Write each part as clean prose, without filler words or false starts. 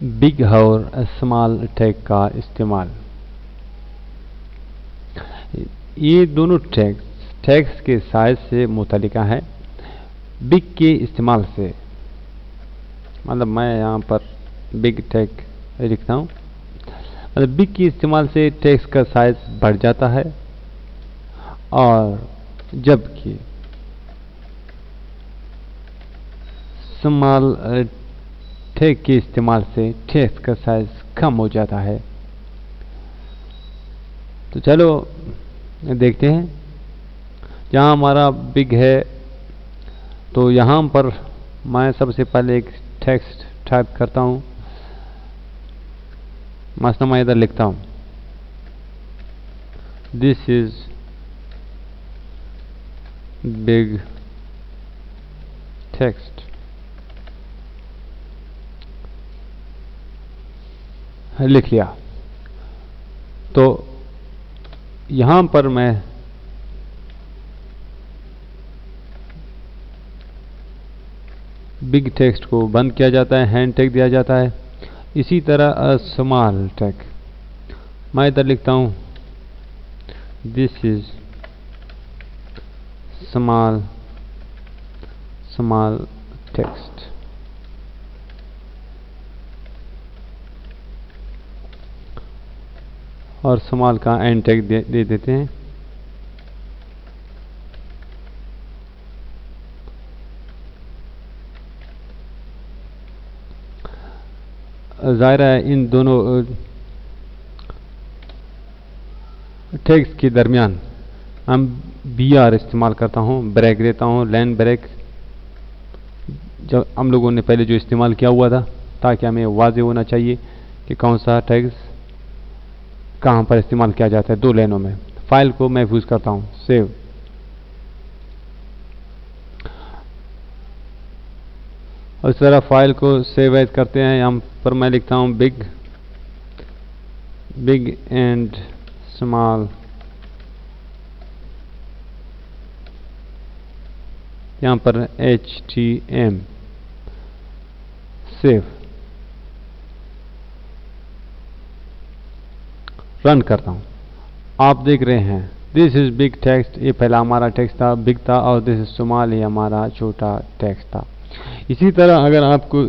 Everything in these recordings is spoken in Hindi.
बिग और स्मॉल टैग का इस्तेमाल। ये दोनों टैग्स के साइज से मुतल्लिका है। बिग के इस्तेमाल से, मतलब मैं यहाँ पर बिग टैग लिखता हूँ, मतलब बिग के इस्तेमाल से टैग्स का साइज बढ़ जाता है, और जबकि स्मॉल टैग के इस्तेमाल से टैग्स का साइज कम हो जाता है। तो चलो देखते हैं। जहाँ हमारा बिग है, तो यहाँ पर मैं सबसे पहले एक टेक्स्ट टाइप करता हूँ। मसला मैं इधर लिखता हूँ, दिस इज बिग टेक्स्ट। लिख लिया। तो यहाँ पर मैं बिग टेक्स्ट को बंद किया जाता है, हैंड टैग दिया जाता है। इसी तरह स्मॉल टैग मैं इधर लिखता हूँ, दिस इज स्मॉल टेक्स्ट। और स्मॉल का एंड टैग दे देते हैं। ज़ाहिर है इन दोनों टैग्स के दरमियान हम BR इस्तेमाल करता हूँ, ब्रेक देता हूँ, लाइन ब्रेक, जब हम लोगों ने पहले जो इस्तेमाल किया हुआ था, ताकि हमें वाज़ेह होना चाहिए कि कौन सा टैग्स कहाँ पर इस्तेमाल किया जाता है, 2 लाइनों में। फाइल को महफूज करता हूँ, सेव। और इस तरह फाइल को सेव एज करते हैं। यहाँ पर मैं लिखता हूँ बिग एंड स्मॉल, यहाँ पर HTM, सेव। रन करता हूँ। आप देख रहे हैं दिस इज बिग टेक्स्ट, ये पहला हमारा टेक्स्ट था, बिग था, और दिस इज स्मॉल, ये हमारा छोटा टेक्स्ट था। इसी तरह अगर आपको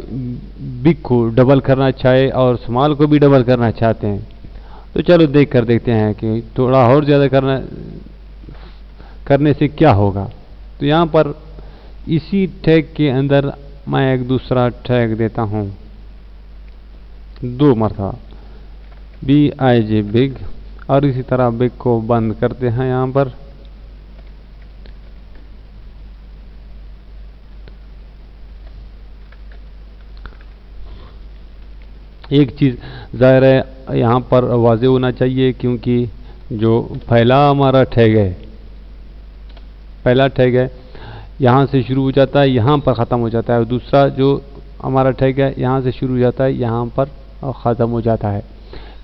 बिग को डबल करना चाहे और स्मॉल को भी डबल करना चाहते हैं, तो चलो देखते हैं कि थोड़ा और ज़्यादा करने से क्या होगा। तो यहाँ पर इसी टैग के अंदर मैं एक दूसरा टैग देता हूँ 2 मरतबा, BIG बिग, और इसी तरह बिग को बंद करते हैं। यहाँ पर एक चीज़ ज़ाहिर है यहाँ पर वाज़ेह होना चाहिए, क्योंकि जो पहला हमारा टैग है, यहाँ से शुरू हो जाता है, यहाँ पर ख़त्म हो जाता है, और दूसरा जो हमारा टैग है यहाँ से शुरू हो जाता है, यहाँ पर ख़त्म हो जाता है।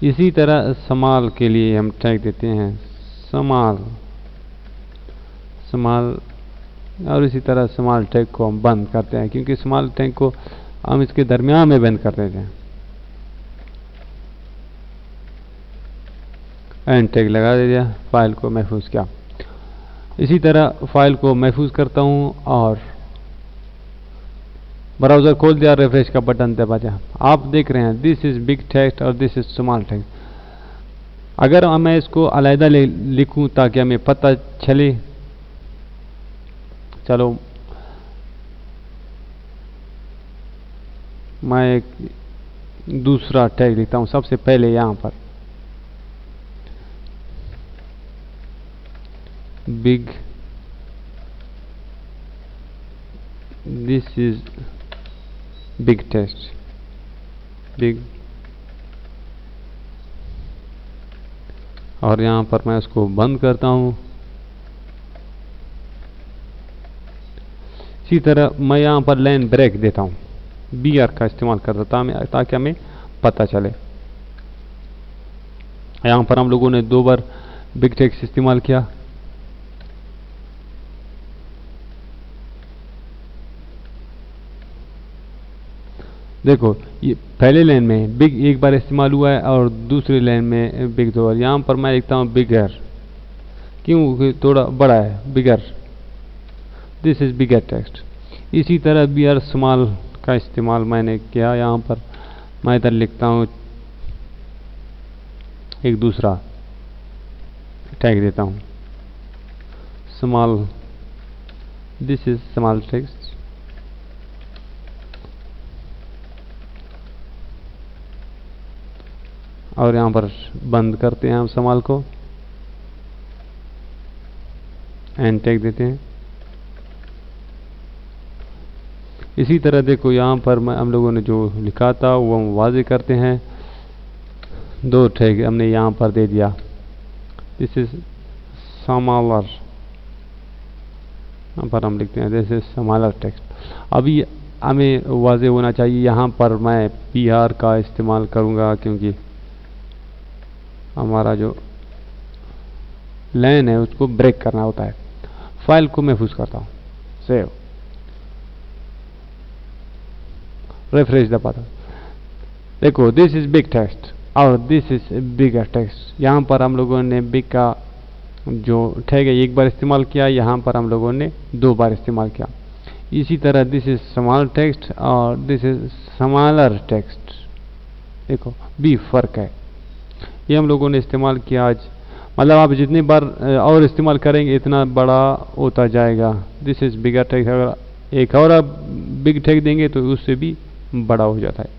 इसी तरह स्मॉल के लिए हम टैग देते हैं स्मॉल, और इसी तरह स्मॉल टैग को हम बंद करते हैं, क्योंकि स्मॉल टैग को हम इसके दरमियान में बंद कर देते हैं। एंड टैग लगा दिया, फाइल को महफूज किया। इसी तरह फाइल को महफूज करता हूँ और ब्राउज़र खोल दिया, रिफ्रेश का बटन दबा दिया। आप देख रहे हैं दिस इज बिग टेक्स्ट और दिस इज स्मॉल टेक्स्ट। अगर मैं इसको अलहदा लिखूं ताकि हमें पता चले, चलो मैं एक दूसरा टैग लिखता हूं। सबसे पहले यहां पर big, this is big text, big, और यहां पर मैं उसको बंद करता हूं। इसी तरह मैं यहां पर लाइन ब्रेक देता हूं, BR का इस्तेमाल करता हूं ताकि हमें पता चले। यहां पर हम लोगों ने 2 बार बिग टेक्स्ट इस्तेमाल किया। देखो ये पहले लाइन में बिग एक बार इस्तेमाल हुआ है और दूसरी लाइन में बिग 2 बार। यहाँ पर मैं लिखता हूँ बिगर, क्यों, थोड़ा बड़ा है, बिगर, दिस इज बिगर टेक्स्ट। इसी तरह बी आर स्मॉल का इस्तेमाल मैंने किया। यहाँ पर मैं इधर लिखता हूँ एक दूसरा टैग देता हूँ small, this is small text. और यहाँ पर बंद करते हैं हम स्मॉल को, एंड टैग देते हैं। इसी तरह देखो यहाँ पर हम लोगों ने जो लिखा था वो हम वाज़े करते हैं। 2 टैग हमने यहाँ पर दे दिया, दिस इज स्मॉलर, यहाँ पर हम लिखते हैं दिस इज स्मॉलर टेक्स्ट। अभी हमें वाज़े होना चाहिए, यहाँ पर मैं पी आर का इस्तेमाल करूँगा क्योंकि हमारा जो लाइन है उसको ब्रेक करना होता है। फाइल को महफूज करता हूँ, सेव, रिफ्रेश दबाता हूँ। देखो दिस इज बिग टेक्स्ट और दिस इज बिगर टेक्स्ट। यहाँ पर हम लोगों ने बिग का जो टैग है एक बार इस्तेमाल किया, यहाँ पर हम लोगों ने 2 बार इस्तेमाल किया। इसी तरह दिस इज स्मॉल टेक्स्ट और दिस इज स्मॉलर टेक्स्ट। देखो भी फर्क है, ये हम लोगों ने इस्तेमाल किया आज। मतलब आप जितनी बार और इस्तेमाल करेंगे इतना बड़ा होता जाएगा। दिस इज बिगर टेक्स्ट, अगर एक और आप बिग टैग देंगे तो उससे भी बड़ा हो जाता है।